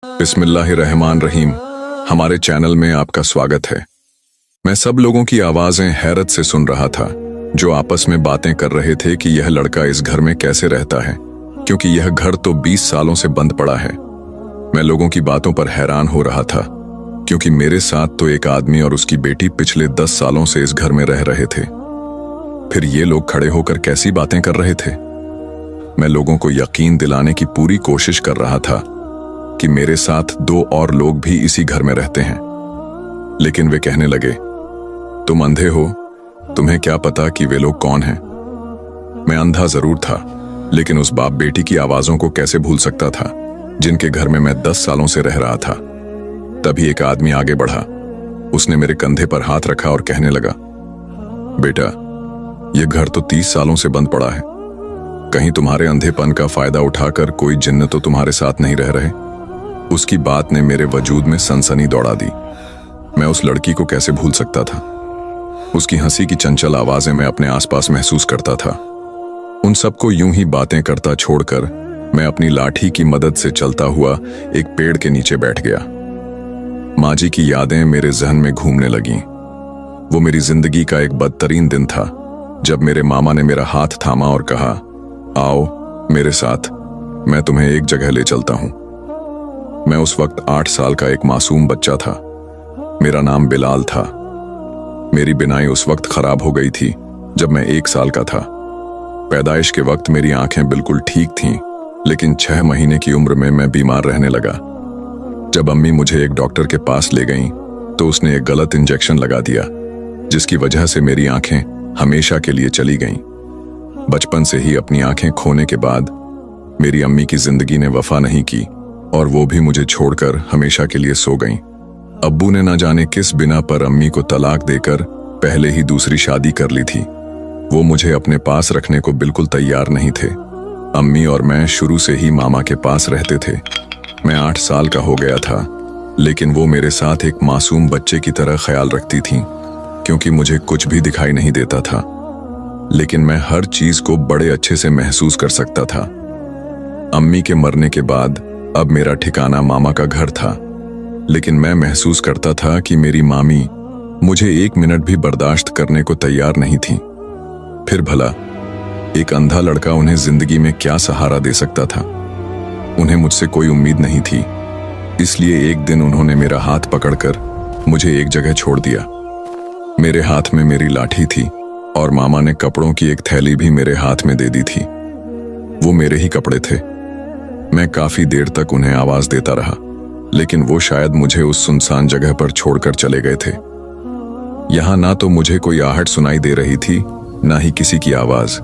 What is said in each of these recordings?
बिस्मिल्लाहिर्रहमानिर्रहीम। हमारे चैनल में आपका स्वागत है। मैं सब लोगों की आवाजें हैरत से सुन रहा था जो आपस में बातें कर रहे थे कि यह लड़का इस घर में कैसे रहता है, क्योंकि यह घर तो 20 सालों से बंद पड़ा है। मैं लोगों की बातों पर हैरान हो रहा था, क्योंकि मेरे साथ तो एक आदमी और उसकी बेटी पिछले 10 सालों से इस घर में रह रहे थे। फिर ये लोग खड़े होकर कैसी बातें कर रहे थे। मैं लोगों को यकीन दिलाने की पूरी कोशिश कर रहा था कि मेरे साथ 2 और लोग भी इसी घर में रहते हैं, लेकिन वे कहने लगे, तुम अंधे हो, तुम्हें क्या पता कि वे लोग कौन हैं। मैं अंधा जरूर था, लेकिन उस बाप बेटी की आवाजों को कैसे भूल सकता था जिनके घर में मैं 10 सालों से रह रहा था। तभी एक आदमी आगे बढ़ा। उसने मेरे कंधे पर हाथ रखा और कहने लगा, बेटा, यह घर तो 30 सालों से बंद पड़ा है। कहीं तुम्हारे अंधेपन का फायदा उठाकर कोई जिन्न तो तुम्हारे साथ नहीं रह रहे। उसकी बात ने मेरे वजूद में सनसनी दौड़ा दी। मैं उस लड़की को कैसे भूल सकता था। उसकी हंसी की चंचल आवाजें मैं अपने आसपास महसूस करता था। उन सबको यूं ही बातें करता छोड़कर मैं अपनी लाठी की मदद से चलता हुआ एक पेड़ के नीचे बैठ गया। माँ जी की यादें मेरे जहन में घूमने लगीं। वो मेरी जिंदगी का एक बदतरीन दिन था जब मेरे मामा ने मेरा हाथ थामा और कहा, आओ मेरे साथ, मैं तुम्हें एक जगह ले चलता हूं। मैं उस वक्त 8 साल का एक मासूम बच्चा था। मेरा नाम बिलाल था। मेरी बिनाई उस वक्त खराब हो गई थी जब मैं 1 साल का था। पैदाइश के वक्त मेरी आंखें बिल्कुल ठीक थीं, लेकिन 6 महीने की उम्र में मैं बीमार रहने लगा। जब अम्मी मुझे एक डॉक्टर के पास ले गईं, तो उसने एक गलत इंजेक्शन लगा दिया, जिसकी वजह से मेरी आंखें हमेशा के लिए चली गईं। बचपन से ही अपनी आंखें खोने के बाद मेरी अम्मी की जिंदगी ने वफा नहीं की और वो भी मुझे छोड़कर हमेशा के लिए सो गईं। अब्बू ने न जाने किस बिना पर अम्मी को तलाक देकर पहले ही दूसरी शादी कर ली थी। वो मुझे अपने पास रखने को बिल्कुल तैयार नहीं थे। अम्मी और मैं शुरू से ही मामा के पास रहते थे। मैं 8 साल का हो गया था, लेकिन वो मेरे साथ एक मासूम बच्चे की तरह ख्याल रखती थीं, क्योंकि मुझे कुछ भी दिखाई नहीं देता था, लेकिन मैं हर चीज को बड़े अच्छे से महसूस कर सकता था। अम्मी के मरने के बाद अब मेरा ठिकाना मामा का घर था, लेकिन मैं महसूस करता था कि मेरी मामी मुझे 1 मिनट भी बर्दाश्त करने को तैयार नहीं थी। फिर भला एक अंधा लड़का उन्हें जिंदगी में क्या सहारा दे सकता था। उन्हें मुझसे कोई उम्मीद नहीं थी, इसलिए एक दिन उन्होंने मेरा हाथ पकड़कर मुझे एक जगह छोड़ दिया। मेरे हाथ में मेरी लाठी थी और मामा ने कपड़ों की एक थैली भी मेरे हाथ में दे दी थी। वो मेरे ही कपड़े थे। मैं काफी देर तक उन्हें आवाज देता रहा, लेकिन वो शायद मुझे उस सुनसान जगह पर छोड़कर चले गए थे। यहां ना तो मुझे कोई आहट सुनाई दे रही थी, ना ही किसी की आवाज।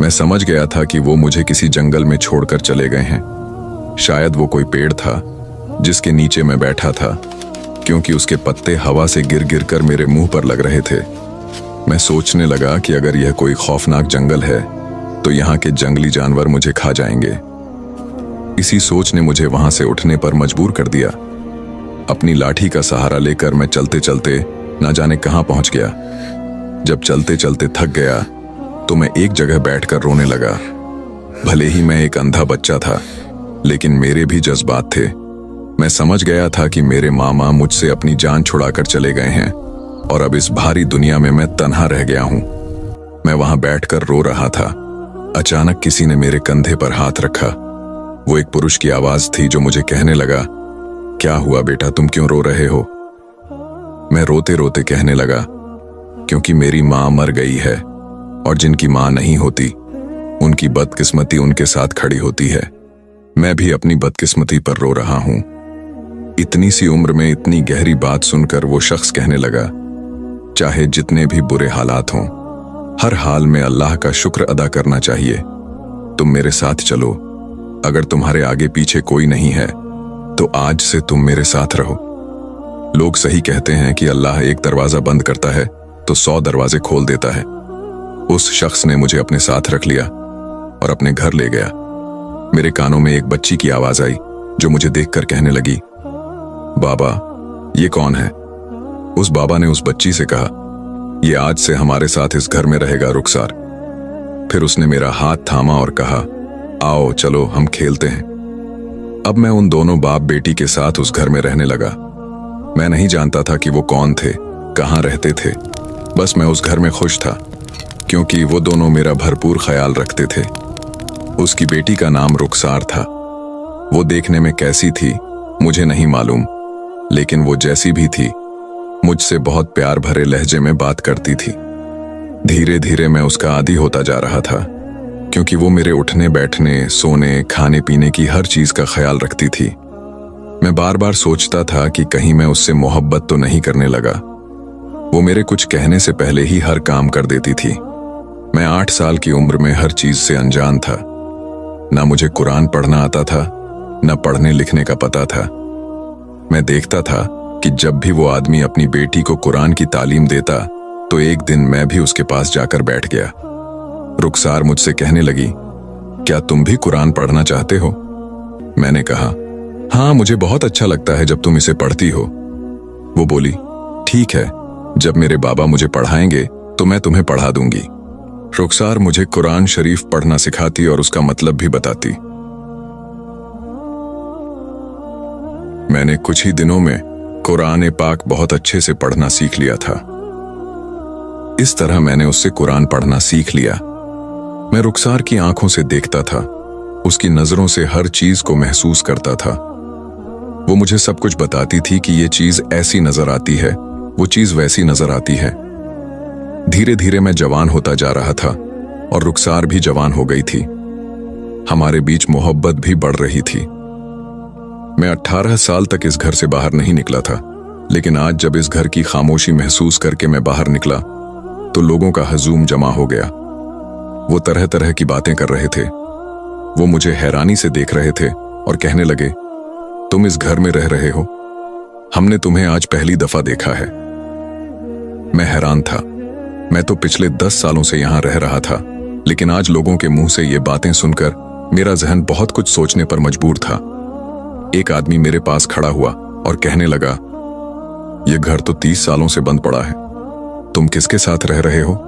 मैं समझ गया था कि वो मुझे किसी जंगल में छोड़कर चले गए हैं। शायद वो कोई पेड़ था जिसके नीचे मैं बैठा था, क्योंकि उसके पत्ते हवा से गिर गिर कर मेरे मुंह पर लग रहे थे। मैं सोचने लगा कि अगर यह कोई खौफनाक जंगल है तो यहाँ के जंगली जानवर मुझे खा जाएंगे। इसी सोच ने मुझे वहां से उठने पर मजबूर कर दिया। अपनी लाठी का सहारा लेकर मैं चलते चलते ना जाने कहां पहुंच गया। जब चलते चलते थक गया तो मैं एक जगह बैठकर रोने लगा। भले ही मैं एक अंधा बच्चा था, लेकिन मेरे भी जज्बात थे। मैं समझ गया था कि मेरे मामा मुझसे अपनी जान छुड़ाकर चले गए हैं और अब इस भारी दुनिया में मैं तन्हा रह गया हूं। मैं वहां बैठकर रो रहा था। अचानक किसी ने मेरे कंधे पर हाथ रखा। वो एक पुरुष की आवाज थी जो मुझे कहने लगा, क्या हुआ बेटा, तुम क्यों रो रहे हो। मैं रोते रोते कहने लगा, क्योंकि मेरी मां मर गई है और जिनकी मां नहीं होती उनकी बदकिस्मती उनके साथ खड़ी होती है। मैं भी अपनी बदकिस्मती पर रो रहा हूं। इतनी सी उम्र में इतनी गहरी बात सुनकर वो शख्स कहने लगा, चाहे जितने भी बुरे हालात हों, हर हाल में अल्लाह का शुक्र अदा करना चाहिए। तुम मेरे साथ चलो। अगर तुम्हारे आगे पीछे कोई नहीं है तो आज से तुम मेरे साथ रहो। लोग सही कहते हैं कि अल्लाह एक दरवाजा बंद करता है तो 100 दरवाजे खोल देता है। उस शख्स ने मुझे अपने साथ रख लिया और अपने घर ले गया। मेरे कानों में एक बच्ची की आवाज आई जो मुझे देखकर कहने लगी, बाबा, ये कौन है। उस बाबा ने उस बच्ची से कहा, ये आज से हमारे साथ इस घर में रहेगा रुखसार। फिर उसने मेरा हाथ थामा और कहा, आओ चलो हम खेलते हैं। अब मैं उन दोनों बाप बेटी के साथ उस घर में रहने लगा। मैं नहीं जानता था कि वो कौन थे, कहाँ रहते थे। बस मैं उस घर में खुश था क्योंकि वो दोनों मेरा भरपूर ख्याल रखते थे। उसकी बेटी का नाम रुखसार था। वो देखने में कैसी थी मुझे नहीं मालूम, लेकिन वो जैसी भी थी मुझसे बहुत प्यार भरे लहजे में बात करती थी। धीरे धीरे मैं उसका आदी होता जा रहा था क्योंकि वो मेरे उठने बैठने, सोने, खाने पीने की हर चीज का ख्याल रखती थी। मैं बार बार सोचता था कि कहीं मैं उससे मोहब्बत तो नहीं करने लगा। वो मेरे कुछ कहने से पहले ही हर काम कर देती थी। मैं 8 साल की उम्र में हर चीज से अनजान था। ना मुझे कुरान पढ़ना आता था, न पढ़ने लिखने का पता था। मैं देखता था कि जब भी वो आदमी अपनी बेटी को कुरान की तालीम देता तो एक दिन मैं भी उसके पास जाकर बैठ गया। रुखसार मुझसे कहने लगी, क्या तुम भी कुरान पढ़ना चाहते हो? मैंने कहा, हाँ, मुझे बहुत अच्छा लगता है जब तुम इसे पढ़ती हो। वो बोली, ठीक है, जब मेरे बाबा मुझे पढ़ाएंगे तो मैं तुम्हें पढ़ा दूंगी। रुखसार मुझे कुरान शरीफ पढ़ना सिखाती और उसका मतलब भी बताती। मैंने कुछ ही दिनों में कुरान पाक बहुत अच्छे से पढ़ना सीख लिया था। इस तरह मैंने उससे कुरान पढ़ना सीख लिया। मैं रुखसार की आंखों से देखता था, उसकी नजरों से हर चीज को महसूस करता था। वो मुझे सब कुछ बताती थी कि ये चीज ऐसी नजर आती है, वो चीज वैसी नजर आती है। धीरे धीरे मैं जवान होता जा रहा था और रुखसार भी जवान हो गई थी। हमारे बीच मोहब्बत भी बढ़ रही थी। मैं 18 साल तक इस घर से बाहर नहीं निकला था, लेकिन आज जब इस घर की खामोशी महसूस करके मैं बाहर निकला तो लोगों का हजूम जमा हो गया। वो तरह तरह की बातें कर रहे थे। वो मुझे हैरानी से देख रहे थे और कहने लगे, तुम इस घर में रह रहे हो? हमने तुम्हें आज पहली दफा देखा है। मैं हैरान था। मैं तो पिछले 10 सालों से यहां रह रहा था, लेकिन आज लोगों के मुंह से ये बातें सुनकर मेरा जहन बहुत कुछ सोचने पर मजबूर था। एक आदमी मेरे पास खड़ा हुआ और कहने लगा, ये घर तो 30 सालों से बंद पड़ा है, तुम किसके साथ रह रहे हो?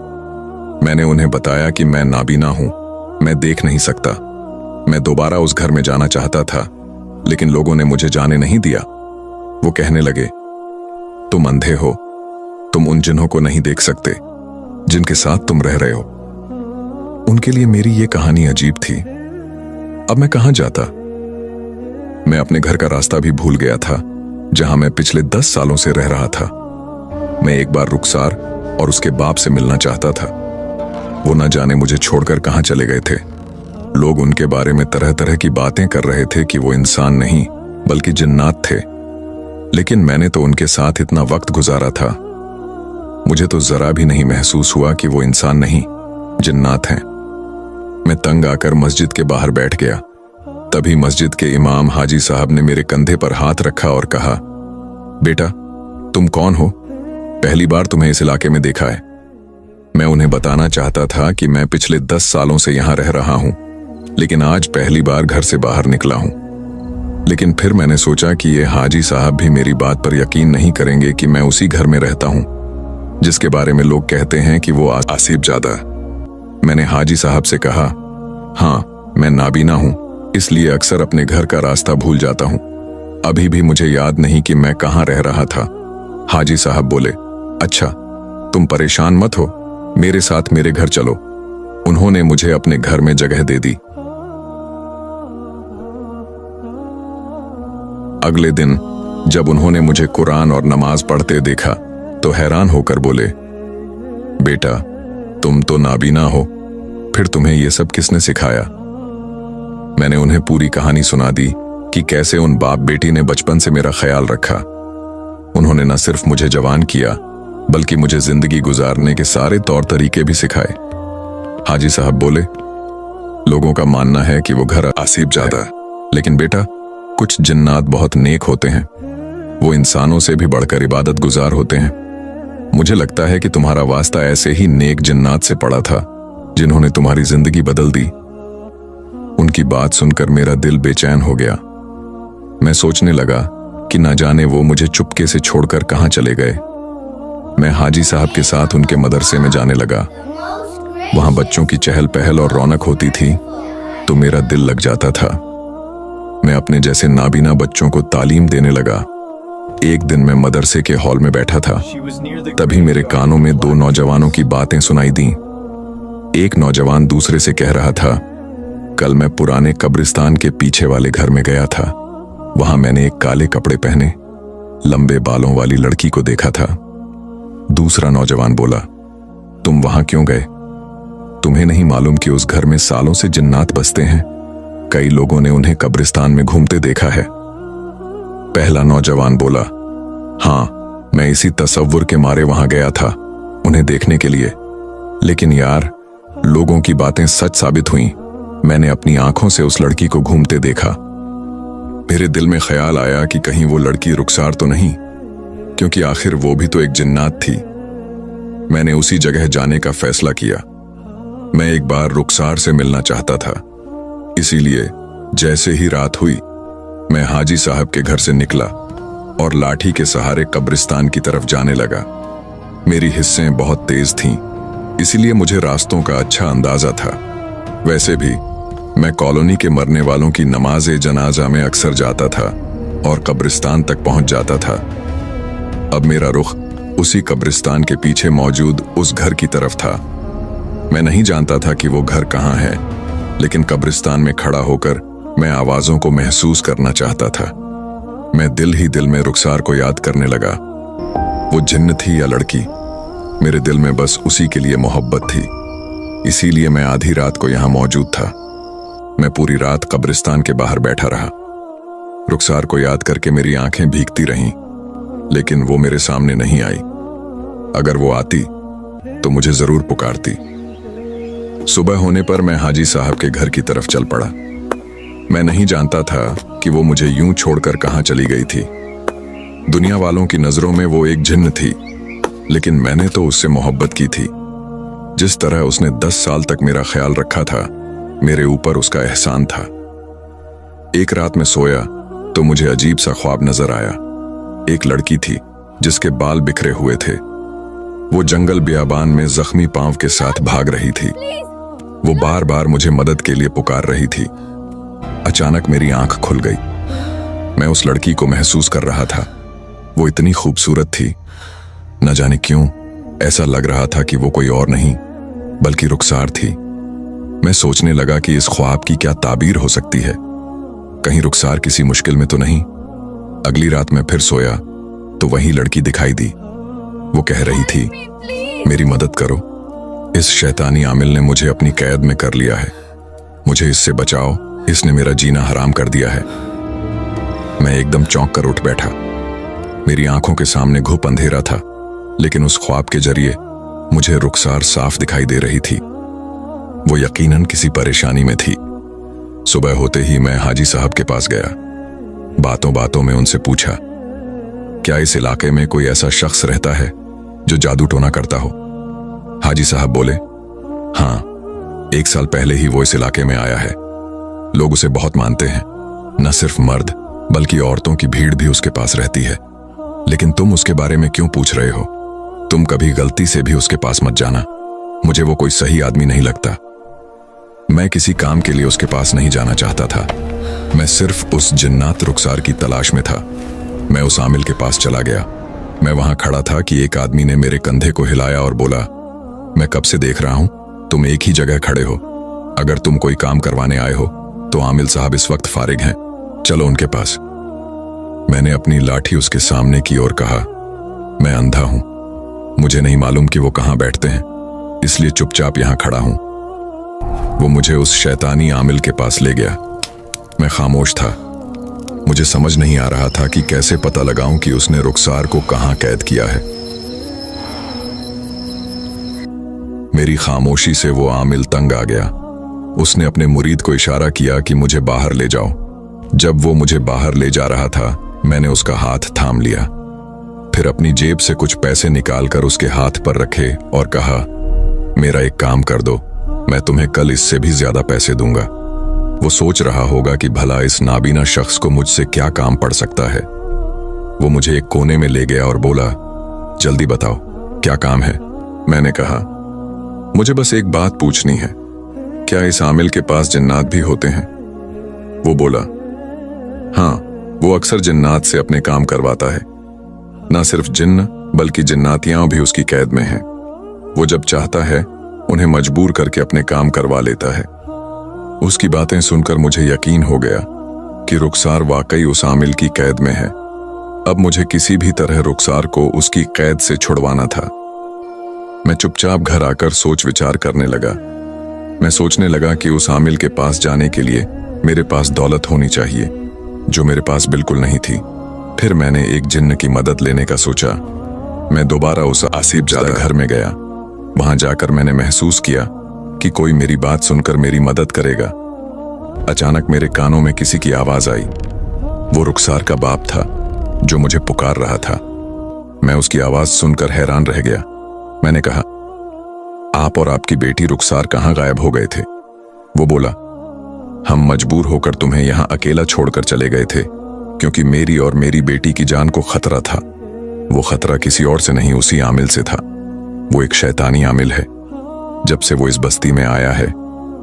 मैंने उन्हें बताया कि मैं नाबीना हूं, मैं देख नहीं सकता। मैं दोबारा उस घर में जाना चाहता था, लेकिन लोगों ने मुझे जाने नहीं दिया। वो कहने लगे, तुम अंधे हो, तुम उन जिन्हों को नहीं देख सकते जिनके साथ तुम रह रहे हो। उनके लिए मेरी ये कहानी अजीब थी। अब मैं कहां जाता? मैं अपने घर का रास्ता भी भूल गया था, जहां मैं पिछले 10 सालों से रह रहा था। मैं एक बार रुखसार और उसके बाप से मिलना चाहता था। वो न जाने मुझे छोड़कर कहां चले गए थे। लोग उनके बारे में तरह तरह की बातें कर रहे थे कि वो इंसान नहीं बल्कि जिन्नात थे, लेकिन मैंने तो उनके साथ इतना वक्त गुजारा था, मुझे तो जरा भी नहीं महसूस हुआ कि वो इंसान नहीं, जिन्नात हैं। मैं तंग आकर मस्जिद के बाहर बैठ गया। तभी मस्जिद के इमाम हाजी साहब ने मेरे कंधे पर हाथ रखा और कहा, बेटा, तुम कौन हो? पहली बार तुम्हें इस इलाके में देखा है। मैं उन्हें बताना चाहता था कि मैं पिछले 10 सालों से यहां रह रहा हूं, लेकिन आज पहली बार घर से बाहर निकला हूं। लेकिन फिर मैंने सोचा कि ये हाजी साहब भी मेरी बात पर यकीन नहीं करेंगे कि मैं उसी घर में रहता हूं जिसके बारे में लोग कहते हैं कि वो आसिफ जादा। मैंने हाजी साहब से कहा, हाँ, मैं नाबीना हूं, इसलिए अक्सर अपने घर का रास्ता भूल जाता हूं। अभी भी मुझे याद नहीं कि मैं कहां रह रहा था। हाजी साहब बोले, अच्छा, तुम परेशान मत हो, मेरे साथ मेरे घर चलो। उन्होंने मुझे अपने घर में जगह दे दी। अगले दिन जब उन्होंने मुझे कुरान और नमाज पढ़ते देखा तो हैरान होकर बोले, बेटा, तुम तो नाबीना हो, फिर तुम्हें यह सब किसने सिखाया? मैंने उन्हें पूरी कहानी सुना दी कि कैसे उन बाप बेटी ने बचपन से मेरा ख्याल रखा। उन्होंने न सिर्फ मुझे जवान किया बल्कि मुझे जिंदगी गुजारने के सारे तौर तरीके भी सिखाए। हाजी साहब बोले, लोगों का मानना है कि वो घर आसिफ जादा है, लेकिन बेटा, कुछ जिन्नात बहुत नेक होते हैं, वो इंसानों से भी बढ़कर इबादत गुजार होते हैं। मुझे लगता है कि तुम्हारा वास्ता ऐसे ही नेक जिन्नात से पड़ा था जिन्होंने तुम्हारी जिंदगी बदल दी। उनकी बात सुनकर मेरा दिल बेचैन हो गया। मैं सोचने लगा कि न जाने वो मुझे चुपके से छोड़कर कहां चले गए। मैं हाजी साहब के साथ उनके मदरसे में जाने लगा। वहां बच्चों की चहल पहल और रौनक होती थी तो मेरा दिल लग जाता था। मैं अपने जैसे नाबीना बच्चों को तालीम देने लगा। एक दिन मैं मदरसे के हॉल में बैठा था, तभी मेरे कानों में दो नौजवानों की बातें सुनाई दीं। एक नौजवान दूसरे से कह रहा था, कल मैं पुराने कब्रिस्तान के पीछे वाले घर में गया था। वहां मैंने एक काले कपड़े पहने, लंबे बालों वाली लड़की को देखा था। दूसरा नौजवान बोला, तुम वहां क्यों गए? तुम्हें नहीं मालूम कि उस घर में सालों से जिन्नात बसते हैं? कई लोगों ने उन्हें कब्रिस्तान में घूमते देखा है। पहला नौजवान बोला, हाँ, मैं इसी तसव्वुर के मारे वहां गया था, उन्हें देखने के लिए। लेकिन यार, लोगों की बातें सच साबित हुई। मैंने अपनी आंखों से उस लड़की को घूमते देखा। मेरे दिल में ख्याल आया कि कहीं वो लड़की रुखसार तो नहीं, क्योंकि आखिर वो भी तो एक जिन्नात थी। मैंने उसी जगह जाने का फैसला किया। मैं एक बार रुखसार से मिलना चाहता था, इसीलिए जैसे ही रात हुई, मैं हाजी साहब के घर से निकला और लाठी के सहारे कब्रिस्तान की तरफ जाने लगा। मेरी हिस्सें बहुत तेज थीं, इसीलिए मुझे रास्तों का अच्छा अंदाजा था। वैसे भी मैं कॉलोनी के मरने वालों की नमाज़े जनाजा में अक्सर जाता था और कब्रिस्तान तक पहुंच जाता था। अब मेरा रुख उसी कब्रिस्तान के पीछे मौजूद उस घर की तरफ था। मैं नहीं जानता था कि वो घर कहाँ है, लेकिन कब्रिस्तान में खड़ा होकर मैं आवाजों को महसूस करना चाहता था। मैं दिल ही दिल में रुखसार को याद करने लगा। वो जिन्न थी या लड़की, मेरे दिल में बस उसी के लिए मोहब्बत थी। इसीलिए मैं आधी रात को यहां मौजूद था। मैं पूरी रात कब्रिस्तान के बाहर बैठा रहा। रुखसार को याद करके मेरी आंखें भीगती रहीं, लेकिन वो मेरे सामने नहीं आई। अगर वो आती तो मुझे जरूर पुकारती। सुबह होने पर मैं हाजी साहब के घर की तरफ चल पड़ा। मैं नहीं जानता था कि वो मुझे यूं छोड़कर कहां चली गई थी। दुनिया वालों की नजरों में वो एक जिन्न थी, लेकिन मैंने तो उससे मोहब्बत की थी। जिस तरह उसने 10 साल तक मेरा ख्याल रखा था, मेरे ऊपर उसका एहसान था। एक रात में सोया तो मुझे अजीब सा ख्वाब नजर आया। एक लड़की थी जिसके बाल बिखरे हुए थे। वो जंगल बियाबान में जख्मी पांव के साथ भाग रही थी। वो बार बार मुझे मदद के लिए पुकार रही थी। अचानक मेरी आंख खुल गई। मैं उस लड़की को महसूस कर रहा था। वो इतनी खूबसूरत थी, न जाने क्यों ऐसा लग रहा था कि वो कोई और नहीं बल्कि रुखसार थी। मैं सोचने लगा कि इस ख्वाब की क्या ताबीर हो सकती है। कहीं रुखसार किसी मुश्किल में तो नहीं। अगली रात मैं फिर सोया तो वही लड़की दिखाई दी। वो कह रही थी, मेरी मदद करो, इस शैतानी आमिल ने मुझे अपनी कैद में कर लिया है। मुझे इससे बचाओ, इसने मेरा जीना हराम कर दिया है। मैं एकदम चौंक कर उठ बैठा। मेरी आंखों के सामने घुप अंधेरा था, लेकिन उस ख्वाब के जरिए मुझे रुखसार साफ दिखाई दे रही थी। वो यकीनन किसी परेशानी में थी। सुबह होते ही मैं हाजी साहब के पास गया। बातों बातों में उनसे पूछा, क्या इस इलाके में कोई ऐसा शख्स रहता है जो जादू टोना करता हो? हाजी साहब बोले, हाँ, 1 साल पहले ही वो इस इलाके में आया है। लोग उसे बहुत मानते हैं। न सिर्फ मर्द बल्कि औरतों की भीड़ भी उसके पास रहती है। लेकिन तुम उसके बारे में क्यों पूछ रहे हो? तुम कभी गलती से भी उसके पास मत जाना। मुझे वो कोई सही आदमी नहीं लगता। मैं किसी काम के लिए उसके पास नहीं जाना चाहता था। मैं सिर्फ उस जिन्नात रुखसार की तलाश में था। मैं उस आमिल के पास चला गया। मैं वहां खड़ा था कि एक आदमी ने मेरे कंधे को हिलाया और बोला, मैं कब से देख रहा हूं, तुम एक ही जगह खड़े हो। अगर तुम कोई काम करवाने आए हो तो आमिल साहब इस वक्त फारिग हैं, चलो उनके पास। मैंने अपनी लाठी उसके सामने की और कहा, मैं अंधा हूं, मुझे नहीं मालूम कि वो कहां बैठते हैं, इसलिए चुपचाप यहां खड़ा हूं। वो मुझे उस शैतानी आमिल के पास ले गया। मैं खामोश था। मुझे समझ नहीं आ रहा था कि कैसे पता लगाऊं कि उसने रुखसार को कहां कैद किया है। मेरी खामोशी से वो आमिल तंग आ गया। उसने अपने मुरीद को इशारा किया कि मुझे बाहर ले जाओ। जब वो मुझे बाहर ले जा रहा था, मैंने उसका हाथ थाम लिया। फिर अपनी जेब से कुछ पैसे निकालकर उसके हाथ पर रखे और कहा, मेरा एक काम कर दो, मैं तुम्हें कल इससे भी ज्यादा पैसे दूंगा। वो सोच रहा होगा कि भला इस नाबीना शख्स को मुझसे क्या काम पड़ सकता है। वो मुझे एक कोने में ले गया और बोला, जल्दी बताओ क्या काम है। मैंने कहा, मुझे बस एक बात पूछनी है, क्या इस आमिल के पास जिन्नात भी होते हैं? वो बोला, हाँ, वो अक्सर जिन्नात से अपने काम करवाता है। ना सिर्फ जिन्न बल्कि जिन्नातियां भी उसकी कैद में हैं। वो जब चाहता है उन्हें मजबूर करके अपने काम करवा लेता है। उसकी बातें सुनकर मुझे यकीन हो गया कि रुखसार वाकई उस आमिल की कैद में है। अब मुझे किसी भी तरह रुखसार को उसकी कैद से छुड़वाना था। मैं चुपचाप घर आकर सोच विचार करने लगा। मैं सोचने लगा कि उस आमिल के पास जाने के लिए मेरे पास दौलत होनी चाहिए, जो मेरे पास बिल्कुल नहीं थी। फिर मैंने एक जिन्न की मदद लेने का सोचा। मैं दोबारा उस आसिफ ज़ादा घर में गया। वहां जाकर मैंने महसूस किया कि कोई मेरी बात सुनकर मेरी मदद करेगा। अचानक मेरे कानों में किसी की आवाज आई। वो रुखसार का बाप था जो मुझे पुकार रहा था। मैं उसकी आवाज सुनकर हैरान रह गया। मैंने कहा, आप और आपकी बेटी रुखसार कहाँ गायब हो गए थे? वो बोला, हम मजबूर होकर तुम्हें यहां अकेला छोड़कर चले गए थे क्योंकि मेरी और मेरी बेटी की जान को खतरा था। वो खतरा किसी और से नहीं, उसी आमिल से था। वो एक शैतानी आमिल है। जब से वो इस बस्ती में आया है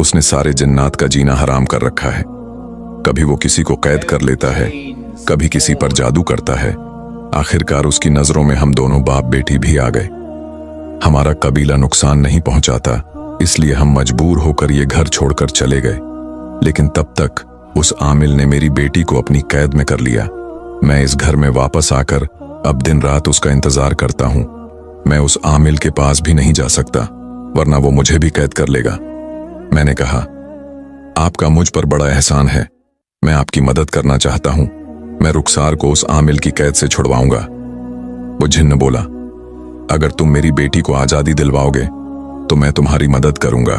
उसने सारे जिन्नात का जीना हराम कर रखा है। कभी वो किसी को कैद कर लेता है, कभी किसी पर जादू करता है। आखिरकार उसकी नजरों में हम दोनों बाप बेटी भी आ गए। हमारा कबीला नुकसान नहीं पहुंचाता, इसलिए हम मजबूर होकर ये घर छोड़कर चले गए। लेकिन तब तक उस आमिल ने मेरी बेटी को अपनी कैद में कर लिया। मैं इस घर में वापस आकर अब दिन रात उसका इंतजार करता हूं। मैं उस आमिल के पास भी नहीं जा सकता, वरना वो मुझे भी कैद कर लेगा। मैंने कहा, आपका मुझ पर बड़ा एहसान है। मैं आपकी मदद करना चाहता हूं। मैं रुखसार को उस आमिल की कैद से छुड़वाऊंगा। वो जिन्न बोला, अगर तुम मेरी बेटी को आजादी दिलवाओगे तो मैं तुम्हारी मदद करूंगा।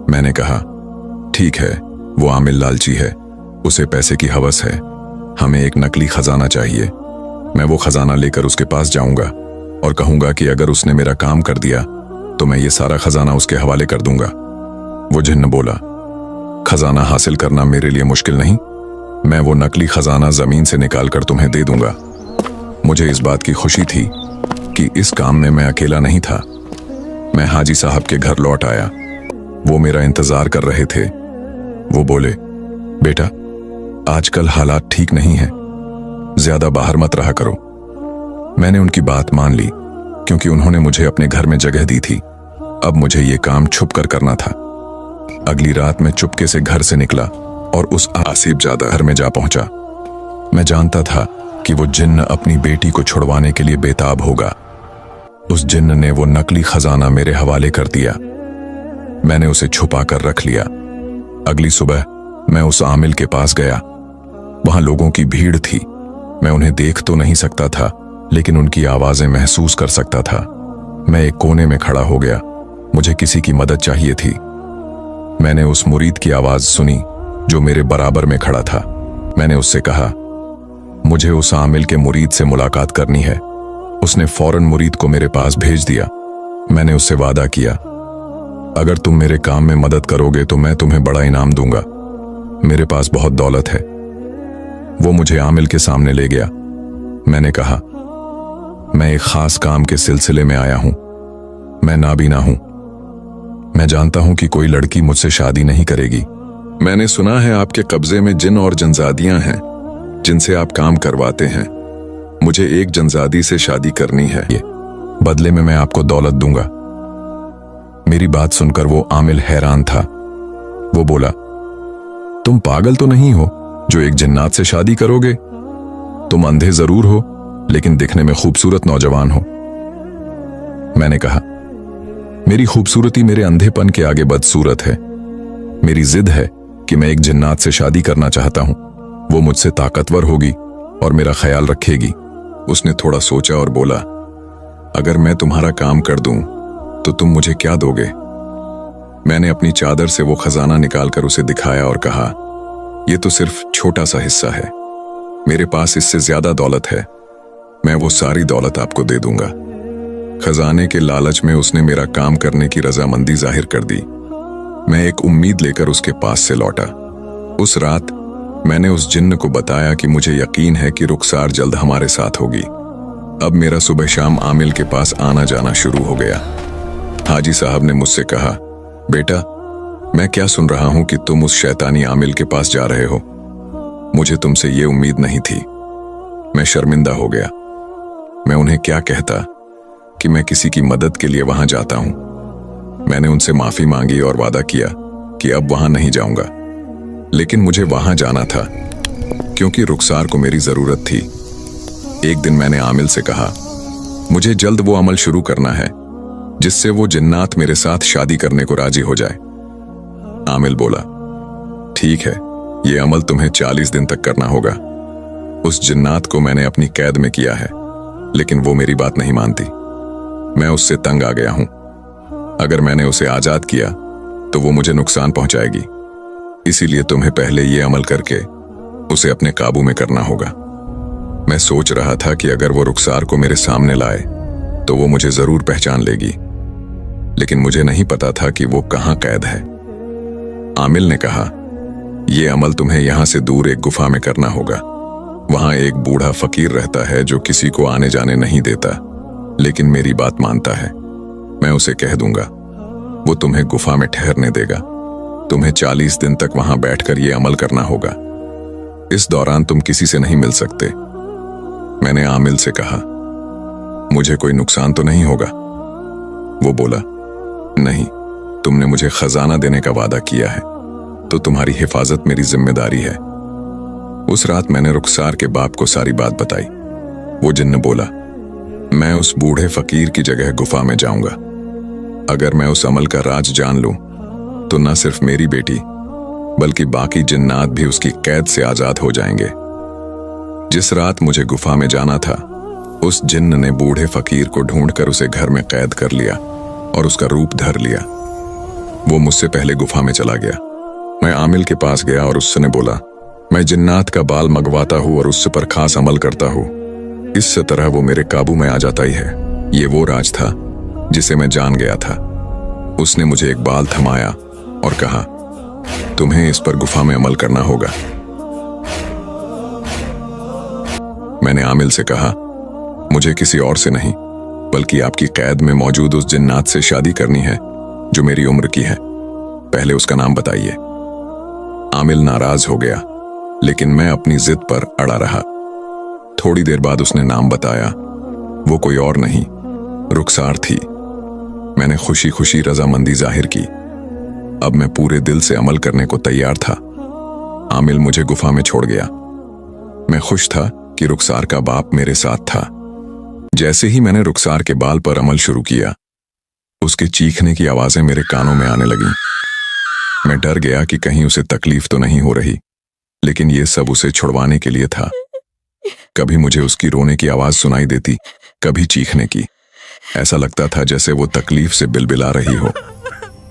मैंने कहा, ठीक है, वो आमिल लालची है, उसे पैसे की हवस है। हमें एक नकली खजाना चाहिए। मैं वो खजाना लेकर उसके पास जाऊंगा और कहूंगा कि अगर उसने मेरा काम कर दिया तो मैं ये सारा खजाना उसके हवाले कर दूंगा। वो जिन्न बोला, खजाना हासिल करना मेरे लिए मुश्किल नहीं। मैं वो नकली खजाना जमीन से निकालकर तुम्हें दे दूंगा। मुझे इस बात की खुशी थी कि इस काम में मैं अकेला नहीं था। मैं हाजी साहब के घर लौट आया। वो मेरा इंतजार कर रहे थे। वो बोले, बेटा, आजकल हालात ठीक नहीं है, ज्यादा बाहर मत रहा करो। मैंने उनकी बात मान ली क्योंकि उन्होंने मुझे अपने घर में जगह दी थी। अब मुझे ये काम छुप कर करना था। अगली रात मैं चुपके से घर से निकला और उस आसिफ ज़ादा घर में जा पहुंचा। मैं जानता था कि वो जिन्न अपनी बेटी को छुड़वाने के लिए बेताब होगा। उस जिन्न ने वो नकली खजाना मेरे हवाले कर दिया। मैंने उसे छुपा कर रख लिया। अगली सुबह मैं उस आमिल के पास गया। वहां लोगों की भीड़ थी। मैं उन्हें देख तो नहीं सकता था, लेकिन उनकी आवाजें महसूस कर सकता था। मैं एक कोने में खड़ा हो गया। मुझे किसी की मदद चाहिए थी। मैंने उस मुरीद की आवाज सुनी जो मेरे बराबर में खड़ा था। मैंने उससे कहा, मुझे उस आमिल के मुरीद से मुलाकात करनी है। उसने फौरन मुरीद को मेरे पास भेज दिया। मैंने उससे वादा किया, अगर तुम मेरे काम में मदद करोगे तो मैं तुम्हें बड़ा इनाम दूंगा। मेरे पास बहुत दौलत है। वो मुझे आमिल के सामने ले गया। मैंने कहा, मैं एक खास काम के सिलसिले में आया हूं। मैं नाबीना हूं। मैं जानता हूं कि कोई लड़की मुझसे शादी नहीं करेगी। मैंने सुना है आपके कब्जे में जिन और जनजादियां हैं जिनसे आप काम करवाते हैं। मुझे एक जनजादी से शादी करनी है। बदले में मैं आपको दौलत दूंगा। मेरी बात सुनकर वो आमिल हैरान था। वो बोला, तुम पागल तो नहीं हो जो एक जिन्नात से शादी करोगे? तुम अंधे जरूर हो, लेकिन दिखने में खूबसूरत नौजवान हो। मैंने कहा, मेरी खूबसूरती मेरे अंधेपन के आगे बदसूरत है। मेरी जिद है कि मैं एक जिन्नात से शादी करना चाहता हूं। वो मुझसे ताकतवर होगी और मेरा ख्याल रखेगी। उसने थोड़ा सोचा और बोला, अगर मैं तुम्हारा काम कर दूं तो तुम मुझे क्या दोगे? मैंने अपनी चादर से वो खजाना निकालकर उसे दिखाया और कहा, यह तो सिर्फ छोटा सा हिस्सा है। मेरे पास इससे ज्यादा दौलत है। मैं वो सारी दौलत आपको दे दूंगा। खजाने के लालच में उसने मेरा काम करने की रजामंदी जाहिर कर दी। मैं एक उम्मीद लेकर उसके पास से लौटा। उस रात मैंने उस जिन्न को बताया कि मुझे यकीन है कि रुखसार जल्द हमारे साथ होगी। अब मेरा सुबह शाम आमिल के पास आना जाना शुरू हो गया। हाजी साहब ने मुझसे कहा, बेटा, मैं क्या सुन रहा हूं कि तुम उस शैतानी आमिल के पास जा रहे हो। मुझे तुमसे ये उम्मीद नहीं थी। मैं शर्मिंदा हो गया। मैं उन्हें क्या कहता कि मैं किसी की मदद के लिए वहां जाता हूं। मैंने उनसे माफी मांगी और वादा किया कि अब वहां नहीं जाऊंगा। लेकिन मुझे वहां जाना था क्योंकि रुखसार को मेरी जरूरत थी। एक दिन मैंने आमिल से कहा, मुझे जल्द वो अमल शुरू करना है जिससे वो जिन्नात मेरे साथ शादी करने को राजी हो जाए। आमिल बोला, ठीक है, ये अमल तुम्हें 40 दिन तक करना होगा। उस जिन्नात को मैंने अपनी कैद में किया है, लेकिन वो मेरी बात नहीं मानती। मैं उससे तंग आ गया हूं। अगर मैंने उसे आजाद किया तो वो मुझे नुकसान पहुंचाएगी। इसीलिए तुम्हें पहले ये अमल करके उसे अपने काबू में करना होगा। मैं सोच रहा था कि अगर वो रुखसार को मेरे सामने लाए तो वो मुझे जरूर पहचान लेगी, लेकिन मुझे नहीं पता था कि वो कहां कैद है। आमिल ने कहा, यह अमल तुम्हें यहां से दूर एक गुफा में करना होगा। वहां एक बूढ़ा फकीर रहता है जो किसी को आने जाने नहीं देता, लेकिन मेरी बात मानता है। मैं उसे कह दूंगा, वो तुम्हें गुफा में ठहरने देगा। तुम्हें 40 दिन तक वहां बैठकर यह अमल करना होगा। इस दौरान तुम किसी से नहीं मिल सकते। मैंने आमिल से कहा, मुझे कोई नुकसान तो नहीं होगा? वो बोला, नहीं, तुमने मुझे खजाना देने का वादा किया है, तो तुम्हारी हिफाजत मेरी जिम्मेदारी है। उस रात मैंने रुखसार के बाप को सारी बात बताई। वो जिन्न बोला, मैं उस बूढ़े फकीर की जगह गुफा में जाऊंगा। अगर मैं उस अमल का राज जान लूं तो न सिर्फ मेरी बेटी बल्कि बाकी जिन्नात भी उसकी कैद से आजाद हो जाएंगे। जिस रात मुझे गुफा में जाना था, उस जिन्न ने बूढ़े फकीर को ढूंढकर उसे घर में कैद कर लिया और उसका रूप धर लिया। वो मुझसे पहले गुफा में चला गया। मैं आमिल के पास गया और उसने बोला, मैं जिन्नात का बाल मंगवाता हूं और उससे पर खास अमल करता हूं। इस तरह वो मेरे काबू में आ जाता ही है। ये वो राज था जिसे मैं जान गया था। उसने मुझे एक बाल थमाया और कहा, तुम्हें इस पर गुफा में अमल करना होगा। मैंने आमिल से कहा, मुझे किसी और से नहीं बल्कि आपकी कैद में मौजूद उस जिन्नात से शादी करनी है जो मेरी उम्र की है। पहले उसका नाम बताइए। आमिल नाराज हो गया, लेकिन मैं अपनी जिद पर अड़ा रहा। थोड़ी देर बाद उसने नाम बताया। वो कोई और नहीं, रुखसार थी। मैंने खुशी खुशी रजामंदी जाहिर की। अब मैं पूरे दिल से अमल करने को तैयार था। आमिल मुझे गुफा में छोड़ गया। मैं खुश था कि रुखसार का बाप मेरे साथ था। जैसे ही मैंने रुखसार के बाल पर अमल शुरू किया, उसके चीखने की आवाजें मेरे कानों में आने लगीं। मैं डर गया कि कहीं उसे तकलीफ तो नहीं हो रही, लेकिन यह सब उसे छुड़वाने के लिए था। कभी मुझे उसकी रोने की आवाज सुनाई देती, कभी चीखने की। ऐसा लगता था जैसे वो तकलीफ से बिलबिला रही हो।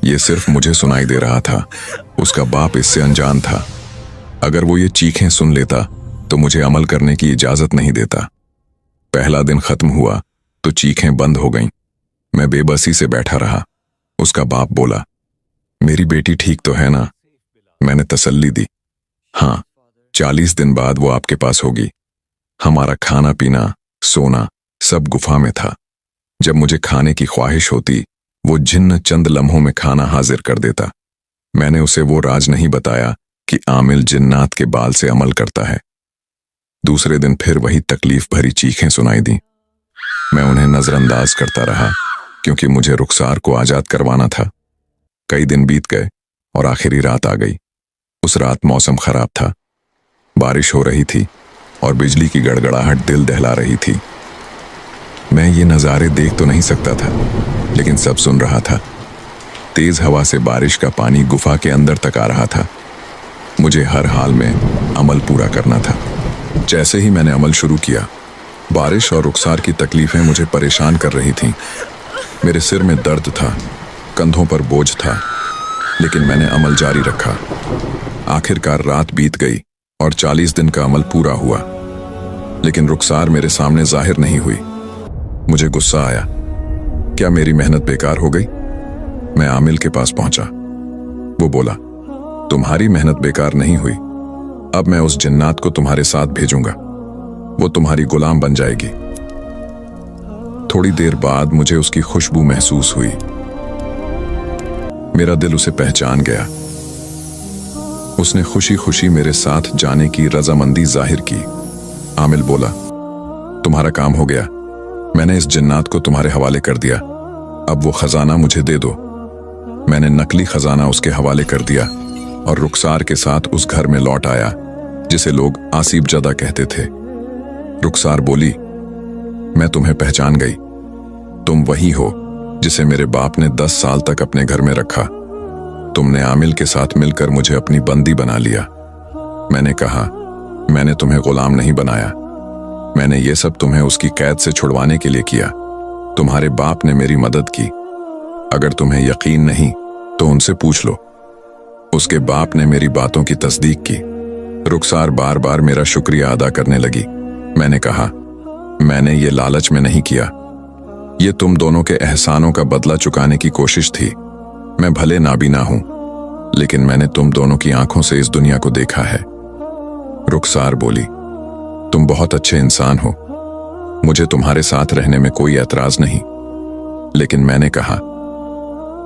यह सिर्फ मुझे सुनाई दे रहा था, उसका बाप इससे अनजान था। अगर वो ये चीखें सुन लेता तो मुझे अमल करने की इजाजत नहीं देता। पहला दिन खत्म हुआ तो चीखें बंद हो गईं। मैं बेबसी से बैठा रहा। उसका बाप बोला, मेरी बेटी ठीक तो है ना? मैंने तसल्ली दी, हाँ, 40 दिन बाद वो आपके पास होगी। हमारा खाना पीना सोना सब गुफा में था। जब मुझे खाने की ख्वाहिश होती, वो जिन्न चंद लम्हों में खाना हाजिर कर देता। मैंने उसे वो राज नहीं बताया कि आमिल जिन्नात के बाल से अमल करता है। दूसरे दिन फिर वही तकलीफ भरी चीखें सुनाई दी। मैं उन्हें नजरअंदाज करता रहा क्योंकि मुझे रुखसार को आजाद करवाना था। कई दिन बीत गए और आखिरी रात आ गई। उस रात मौसम खराब था, बारिश हो रही थी और बिजली की गड़गड़ाहट दिल दहला रही थी। मैं ये नज़ारे देख तो नहीं सकता था, लेकिन सब सुन रहा था। तेज हवा से बारिश का पानी गुफा के अंदर तक आ रहा था। मुझे हर हाल में अमल पूरा करना था। जैसे ही मैंने अमल शुरू किया, बारिश और रुखसार की तकलीफें मुझे परेशान कर रही थीं। मेरे सिर में दर्द था, कंधों पर बोझ था, लेकिन मैंने अमल जारी रखा। आखिरकार रात बीत गई और 40 दिन का अमल पूरा हुआ, लेकिन रुखसार मेरे सामने जाहिर नहीं हुई। मुझे गुस्सा आया। क्या मेरी मेहनत बेकार हो गई? मैं आमिल के पास पहुंचा। वो बोला, तुम्हारी मेहनत बेकार नहीं हुई। अब मैं उस जिन्नात को तुम्हारे साथ भेजूंगा। वो तुम्हारी गुलाम बन जाएगी। थोड़ी देर बाद मुझे उसकी खुशबू महसूस हुई। मेरा दिल उसे पहचान गया। उसने खुशी खुशी मेरे साथ जाने की रजामंदी जाहिर की। आमिल बोला, तुम्हारा काम हो गया, मैंने इस जिन्नात को तुम्हारे हवाले कर दिया, अब वो खजाना मुझे दे दो। मैंने नकली खजाना उसके हवाले कर दिया और रुखसार के साथ उस घर में लौट आया जिसे लोग आसिफ जदा कहते थे। रुखसार बोली, मैं तुम्हें पहचान गई, तुम वही हो जिसे मेरे बाप ने 10 साल तक अपने घर में रखा। तुमने आमिल के साथ मिलकर मुझे अपनी बंदी बना लिया। मैंने कहा, मैंने तुम्हें गुलाम नहीं बनाया, मैंने ये सब तुम्हें उसकी कैद से छुड़वाने के लिए किया। तुम्हारे बाप ने मेरी मदद की, अगर तुम्हें यकीन नहीं तो उनसे पूछ लो। उसके बाप ने मेरी बातों की तस्दीक की। रुखसार बार बार मेरा शुक्रिया अदा करने लगी। मैंने कहा, मैंने ये लालच में नहीं किया, ये तुम दोनों के एहसानों का बदला चुकाने की कोशिश थी। मैं भले नाबीना हूं, लेकिन मैंने तुम दोनों की आंखों से इस दुनिया को देखा है। रुखसार बोली, तुम बहुत अच्छे इंसान हो, मुझे तुम्हारे साथ रहने में कोई एतराज नहीं, लेकिन मैंने कहा,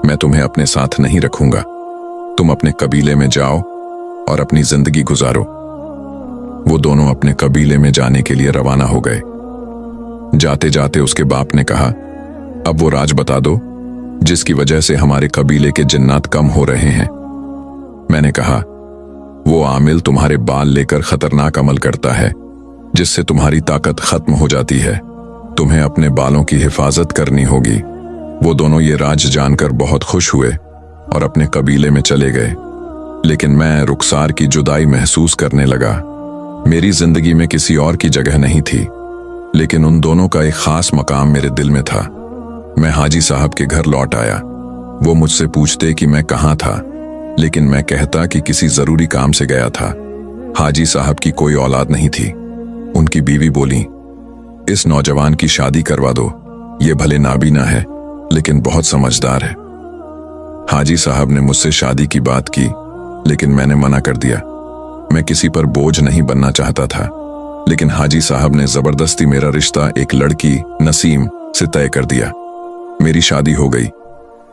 मैं तुम्हें अपने साथ नहीं रखूंगा, तुम अपने कबीले में जाओ और अपनी जिंदगी गुजारो। वो दोनों अपने कबीले में जाने के लिए रवाना हो गए। जाते जाते उसके बाप ने कहा, अब वो राज बता दो जिसकी वजह से हमारे कबीले के जिन्नात कम हो रहे हैं। मैंने कहा, वो आमिल तुम्हारे बाल लेकर खतरनाक अमल करता है जिससे तुम्हारी ताकत खत्म हो जाती है, तुम्हें अपने बालों की हिफाजत करनी होगी। वो दोनों ये राज जानकर बहुत खुश हुए और अपने कबीले में चले गए, लेकिन मैं रुखसार की जुदाई महसूस करने लगा। मेरी जिंदगी में किसी और की जगह नहीं थी, लेकिन उन दोनों का एक खास मकाम मेरे दिल में था। मैं हाजी साहब के घर लौट आया। वो मुझसे पूछते कि मैं कहाँ था, लेकिन मैं कहता कि किसी जरूरी काम से गया था। हाजी साहब की कोई औलाद नहीं थी। उनकी बीवी बोली, इस नौजवान की शादी करवा दो, ये भले नाबीना है लेकिन बहुत समझदार है। हाजी साहब ने मुझसे शादी की बात की, लेकिन मैंने मना कर दिया। मैं किसी पर बोझ नहीं बनना चाहता था, लेकिन हाजी साहब ने जबरदस्ती मेरा रिश्ता एक लड़की नसीम से तय कर दिया। मेरी शादी हो गई,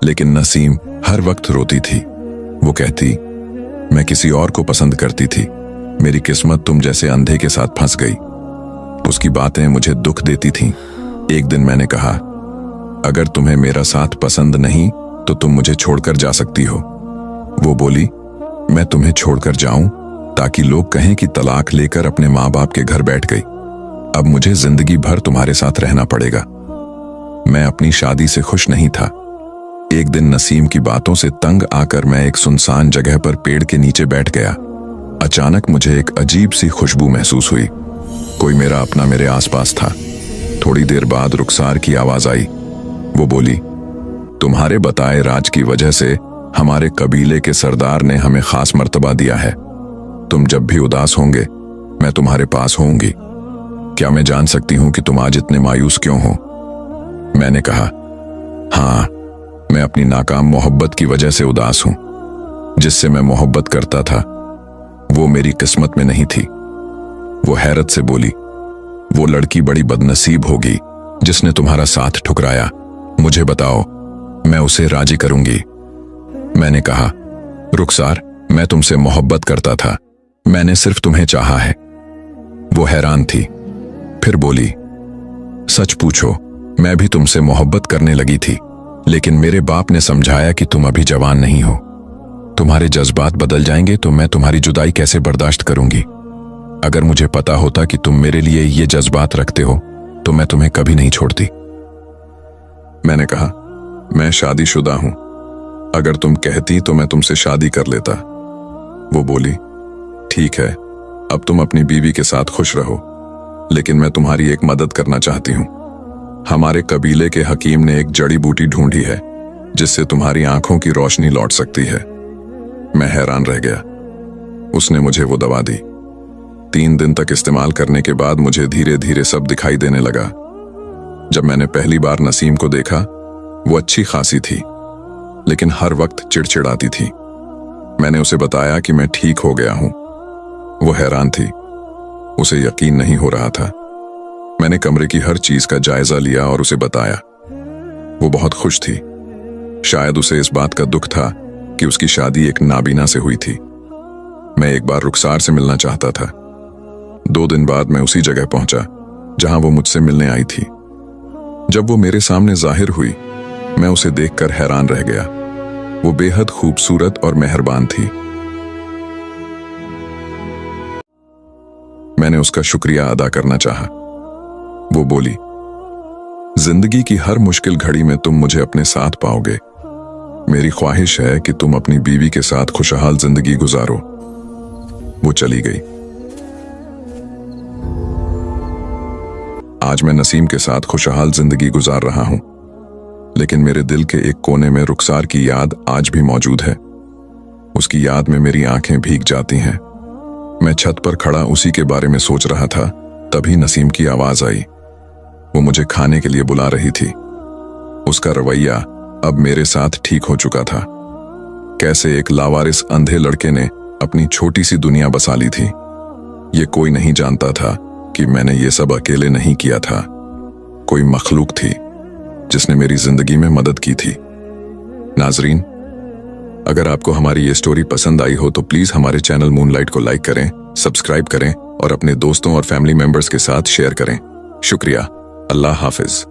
लेकिन नसीम हर वक्त रोती थी। वो कहती, मैं किसी और को पसंद करती थी, मेरी किस्मत तुम जैसे अंधे के साथ फंस गई। उसकी बातें मुझे दुख देती थीं। एक दिन मैंने कहा, अगर तुम्हें मेरा साथ पसंद नहीं तो तुम मुझे छोड़कर जा सकती हो। वो बोली, मैं तुम्हें छोड़कर जाऊं ताकि लोग कहें कि तलाक लेकर अपने माँ बाप के घर बैठ गई। अब मुझे जिंदगी भर तुम्हारे साथ रहना पड़ेगा। मैं अपनी शादी से खुश नहीं था। एक दिन नसीम की बातों से तंग आकर मैं एक सुनसान जगह पर पेड़ के नीचे बैठ गया। अचानक मुझे एक अजीब सी खुशबू महसूस हुई। कोई मेरा अपना मेरे आसपास था। थोड़ी देर बाद रुखसार की आवाज आई। वो बोली, तुम्हारे बताए राज की वजह से हमारे कबीले के सरदार ने हमें खास मर्तबा दिया है। तुम जब भी उदास होंगे मैं तुम्हारे पास होऊंगी। क्या मैं जान सकती हूं कि तुम आज इतने मायूस क्यों हो? मैंने कहा, हाँ, मैं अपनी नाकाम मोहब्बत की वजह से उदास हूं। जिससे मैं मोहब्बत करता था वो मेरी किस्मत में नहीं थी। वो हैरत से बोली, वो लड़की बड़ी बदनसीब होगी जिसने तुम्हारा साथ ठुकराया। मुझे बताओ, मैं उसे राजी करूंगी। मैंने कहा, रुखसार, मैं तुमसे मोहब्बत करता था, मैंने सिर्फ तुम्हें चाहा है। वो हैरान थी, फिर बोली, सच पूछो, मैं भी तुमसे मोहब्बत करने लगी थी, लेकिन मेरे बाप ने समझाया कि तुम अभी जवान नहीं हो। तुम्हारे जज्बात बदल जाएंगे तो मैं तुम्हारी जुदाई कैसे बर्दाश्त करूंगी। अगर मुझे पता होता कि तुम मेरे लिए ये जज्बात रखते हो तो मैं तुम्हें कभी नहीं छोड़ती। मैंने कहा, मैं शादीशुदा हूं, अगर तुम कहती तो मैं तुमसे शादी कर लेता। वो बोली, ठीक है, अब तुम अपनी बीवी के साथ खुश रहो, लेकिन मैं तुम्हारी एक मदद करना चाहती हूं। हमारे कबीले के हकीम ने एक जड़ी बूटी ढूंढी है जिससे तुम्हारी आंखों की रोशनी लौट सकती है। मैं हैरान रह गया। उसने मुझे वो दवा दी। 3 दिन तक इस्तेमाल करने के बाद मुझे धीरे धीरे सब दिखाई देने लगा। जब मैंने पहली बार नसीम को देखा, वो अच्छी खासी थी, लेकिन हर वक्त चिड़चिड़ाती थी। मैंने उसे बताया कि मैं ठीक हो गया हूं। वो हैरान थी, उसे यकीन नहीं हो रहा था। मैंने कमरे की हर चीज का जायजा लिया और उसे बताया। वो बहुत खुश थी। शायद उसे इस बात का दुख था कि उसकी शादी एक नाबीना से हुई थी। मैं एक बार रुखसार से मिलना चाहता था। 2 दिन बाद मैं उसी जगह पहुंचा जहां वो मुझसे मिलने आई थी। जब वो मेरे सामने जाहिर हुई, मैं उसे देखकर हैरान रह गया। वो बेहद खूबसूरत और मेहरबान थी। मैंने उसका शुक्रिया अदा करना चाहा। वो बोली, जिंदगी की हर मुश्किल घड़ी में तुम मुझे अपने साथ पाओगे। मेरी ख्वाहिश है कि तुम अपनी बीवी के साथ खुशहाल जिंदगी गुजारो। वो चली गई। आज मैं नसीम के साथ खुशहाल जिंदगी गुजार रहा हूं, लेकिन मेरे दिल के एक कोने में रुखसार की याद आज भी मौजूद है। उसकी याद में मेरी आंखें भीग जाती हैं। मैं छत पर खड़ा उसी के बारे में सोच रहा था, तभी नसीम की आवाज आई। वो मुझे खाने के लिए बुला रही थी। उसका रवैया अब मेरे साथ ठीक हो चुका था। कैसे एक लावारिस अंधे लड़के ने अपनी छोटी सी दुनिया बसा ली थी। ये कोई नहीं जानता था कि मैंने ये सब अकेले नहीं किया था। कोई मखलूक थी जिसने मेरी जिंदगी में मदद की थी। नाजरीन, अगर आपको हमारी ये स्टोरी पसंद आई हो तो प्लीज हमारे चैनल मूनलाइट को लाइक करें, सब्सक्राइब करें और अपने दोस्तों और फैमिली मेंबर्स के साथ शेयर करें। शुक्रिया। अल्लाह हाफिज।